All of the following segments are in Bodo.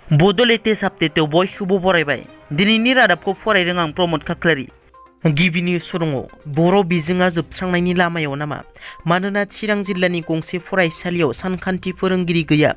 बड' लेटेस्ट आपडेटआव बयखौबो बरायबाय। दिनैनि रादाबखौ फरायदों आं प्रमद खाख्लारि। गिबि निउस दङ, बर' बिजोङा जोबस्रांनायनि लामायाव नामा? मानोना चिरां जिल्लानि गंसे फरायसालियाव सानखान्थि फोरोंगिरि गैया।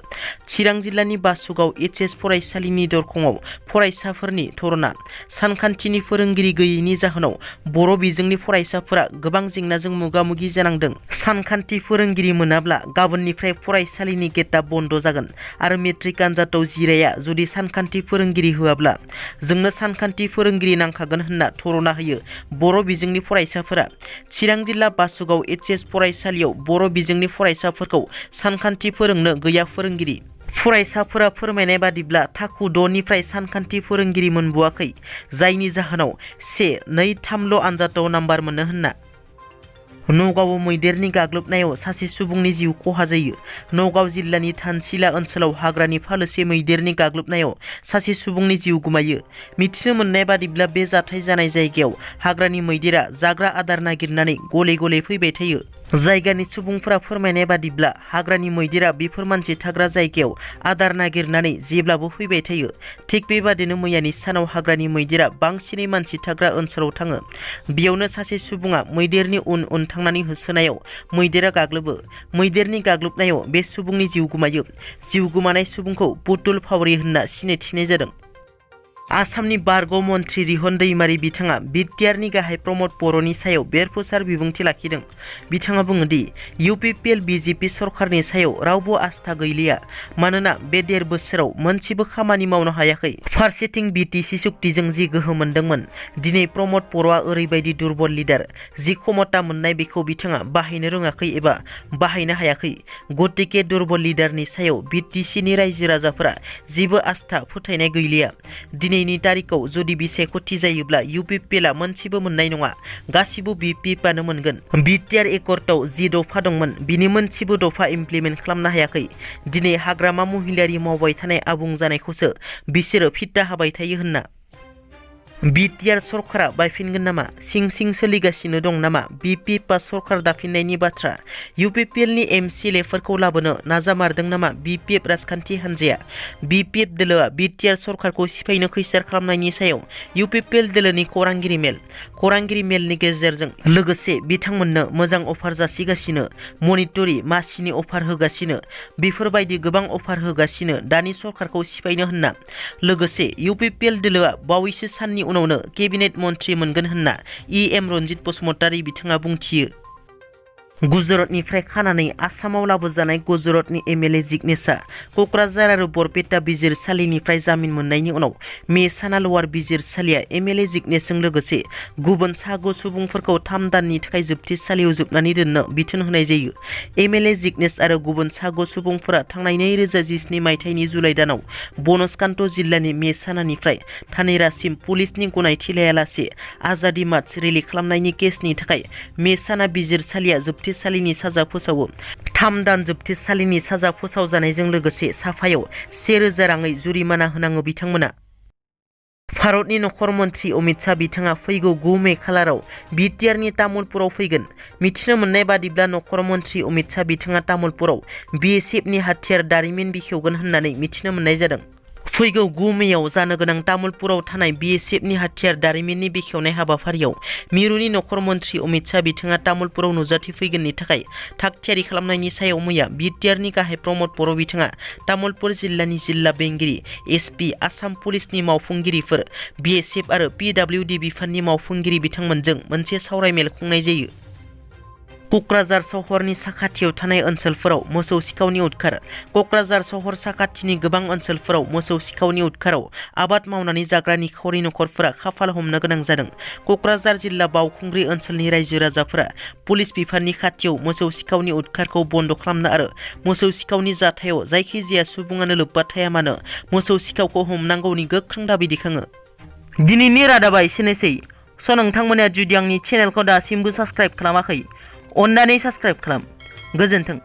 चिरां जिल्लानि बासुगाव एच.एस. फरायसालिनि दरखंआव फरायसाफोरनि धरना। सानखान्थिनि फोरोंगिरि गैयैनि जाहोनाव बर' बिजोंनि फरायसाफोरा गोबां जेंनाजों मोगा-मोगि जानांदों। सानखान्थि फोरोंगिरि मोनाब्ला गाबोननिफ्राय फरायसालिनि गेटआ बन्द जागोन आरो मेट्रिक आनजादाव जिराया जुदि सानखान्थि फोरोंगिरि होआब्ला। जोंनो सानखान्थि फोरोंगिरि नांखागोन होनना धरना होयो बर' बिजोंनि फरायसाफोरा। चिरां जिल्ला बासुगाव एच.एस. फरायसालियाव बर' बिजोंनि फरायसाफोरखौ सानखान्थि फोरोंनो गैया फोरोंगिरि। फरायसाफोरा फोरमायनाय बादिब्ला थाखो 6 निफ्राय सानखान्थि फोरोंगिरि मोनबोआखै, जायनि जाहोनाव 1, 2, 3ल' आनजादाव नाम्बार मोनो होनना। नगावआव मैदेरनि गाग्लोबनायाव सासे सुबुंनि जिउ खहा जायो। नगाव जिल्लानि थानसिला ओनसोलाव हाग्रानि फालोसे मैदेरनि गाग्लोबनायाव सासे सुबुंनि जिउ गोमायो। मिथिनो मोननाय बादिब्ला बे जाथाय जानाय जायगायाव हाग्रानि मैदेरा जाग्रा आदार नागिरनानै गले-गले फैबाय थायो। जायगानि सुबुंफोरा फोरमायनाय बादिब्ला हाग्रानि मैदेरा बेफोर मानसि थाग्रा जायगायाव आदार नागिरनानै जेब्लाबो फैबाय थायो। थिग बेबादिनो मैयानि सानाव हाग्रानि मैदेरा बांसिनै मानसि थाग्रा ओनसोलाव थाङो। बेयावनो सासे सुबुङा मैदेरनि उन थांनानै होसोनायाव मैदेरा गाग्लोबो। मैदेरनि गाग्लोबनायाव बे सुबुंनि जिउ गोमायो। जिउ गोमानाय सुबुंखौ पुतुल फावरि होनना सिनायथिनाय जादों। आसामनि बारग' मन्थ्रि रिहन दैमारि बिथाङा बिटिआरनि गाहाय प्रमद बर'नि सायाव बेरफुसार बिबुंथि लाखिदों। बिथाङा बुङोदि इउपिपिएल बिजेपि सरकारनि सायाव रावबो आस्था गैलिया, मानोना बे 1.5 बोसोराव मोनसेबो खामानि मावनो हायाखै। फारसेथिं बिटिसि सुक्तिजों जि गोहो मोनदोंमोन, दिनै प्रमद बर'आ ओरैबायदि दुरबल लिडार, जि क्षमता मोननाय बेखौ बिथाङा बाहायनो रोङाखै एबा बाहायनो हायाखै। गतिके दुरबल लिडारनि सायाव बिटिसिनि रायजो राजाफोरा जेबो आस्था फोथायनाय गैलिया। दिनैनि तारिखआव जुदि बिसायख'थि जायोब्ला इउपिपिएलआ मोनसेबो मोननाय नङा, गासिबो बिपिएफआनो मोनगोन। बिटिआर एकर्डआव जि दफा दंमोन, बिनि मोनसेबो दफा इमप्लिमेन्ट खालामनो हायाखै। दिनै हाग्रामा महिलारि मावबाय थानाय आबुं जानायखौसो बिसोरो फित्ता हाबाय थायो होनना। बिटिआर सरकारा बायफिनगोन नामा? सिं सोलिगासिनो दं नामा बिपिएफआ सरकार दाफिननायनि बाथ्रा? इउपिपिएलनि एमसिएलएफोरखौ लाबोनो नाजामारदों नामा बिपिएफ राजखान्थि हान्जाया? बिपिएफ दोलोआ बिटिआर सरकारखौ सिफायनो खैसार खालामनायनि सायाव इउपिपिएल दोलोनि खौरांगिरि मेलनि गेजेरजों लोगोसे बिथांमोननो मोजां अफार जासिगासिनो, मनिटरि मासिनि अफार होगासिनो, बेफोरबायदि गोबां अफार होगासिनो दानि सरकारखौ सिफायनो होनना। लोगोसे इउपिपिएल दोलोआ बावैसो साननि उनावनो केबिनेट मन्थ्रि मोनगोन होनना इएम रन्जित बसुमतारी बिथाङा बुंथियो। गुजरातनिफ्राय खानानै आसामाव लाबोजानाय गुजरातनि एमएलए जिग्नेशआ क'क्राझार आरो बरपेटा बिजिरसालिनिफ्राय जामिन मोननायनि उनाव मेसाना लवार बिजिरसालिया एमएलए जिग्नेशजों लोगोसे गुबुन सा 9 सुबुंफोरखौ 3 दाननि थाखाय जोबथेसालियाव जोबनानै दोननो बिथोन होनाय जायो। एमएलए जिग्नेश आरो गुबुन सा 9 सुबुंफोरा थांनाय 2017 मायथाइनि जुलाइ दानाव बनसकान्त जिल्लानि मेसानानिफ्राय धानेरासिम पुलिसनि गनायथि लायालासे आजादि मार्च रेलि खालामनायनि केसनि थाखाय मेसाना बिजिरसालिया जोबथेसालिनि साजा फोसावो। 3 दान जोबथेसालिनि साजा फोसावजानायजों लोगोसे साफायाव 1000 राङै जुरिमाना होनाङो बिथांमोना। भारतनि नखर मन्थ्रि अमित शाह बिथाङा फैगौ 9 मे खालाराव बिटिआरनि तामुलपुराव फैगोन। मिथिनो मोननाय बादिब्ला नखर मन्थ्रि अमित शाह बिथाङा तामुलपुराव बिएसएफनि हाथियार दारिमिन बेखेवगोन होननानै मिथिनो मोननाय जादों। फैगौ 9 मेयाव जानो गोनां तामुलपुराव थानाय बिएसएफनि हाथियार दारिमिननि बेखेवनाय हाबाफारियाव मिरुनि नखर मन्थ्रि अमित शाह बिथाङा तामुलपुराव नुजाथिफैगोननि थाखाय थाग-थियारि खालामनायनि सायाव मैया बिटिआरनि गाहाय प्रमद बर' बिथाङा तामुलपुर जिल्लानि जिल्ला बेंगिरि, एसपि, आसाम पुलिसनि मावफुंगिरिफोर, बिएसएफ आरो पिडब्लिउडि बिफाननि मावफुंगिरि बिथांमोनजों मोनसे सावरायमेल खुंनाय जायो। क'क्राझार सहरनि साखाथियाव थानाय ओनसोलफोराव मोसौ सिखावनि उदखार। क'क्राझार सहर साखाथिनि गोबां ओनसोलफोराव मोसौ सिखावनि उदखाराव आबाद मावनानै जाग्रा निखावरि नखरफोरा खाफाल हमनो गोनां जादों। क'क्राझार जिल्ला बावखुंग्रि ओनसोलनि रायजो राजाफोरा पुलिस बिफाननि खाथियाव मोसौ सिखावनि उदखारखौ बन्द खालामनो आरो मोसौ सिखावनि जाथायाव जायखिजाया सुबुङानो लोब्बा थाया मानो मोसौ सिखावखौ हमनांगौनि गोख्रों दाबि दैखाङो। दिनैनि रादाबा एसेनोसै। नोंथांमोना जुदि आंनि चेनेलखौ दासिमबो साबस्क्राइब खालामाखै, अन्नानै साबस्क्राइब खालाम। गोजोन्थों।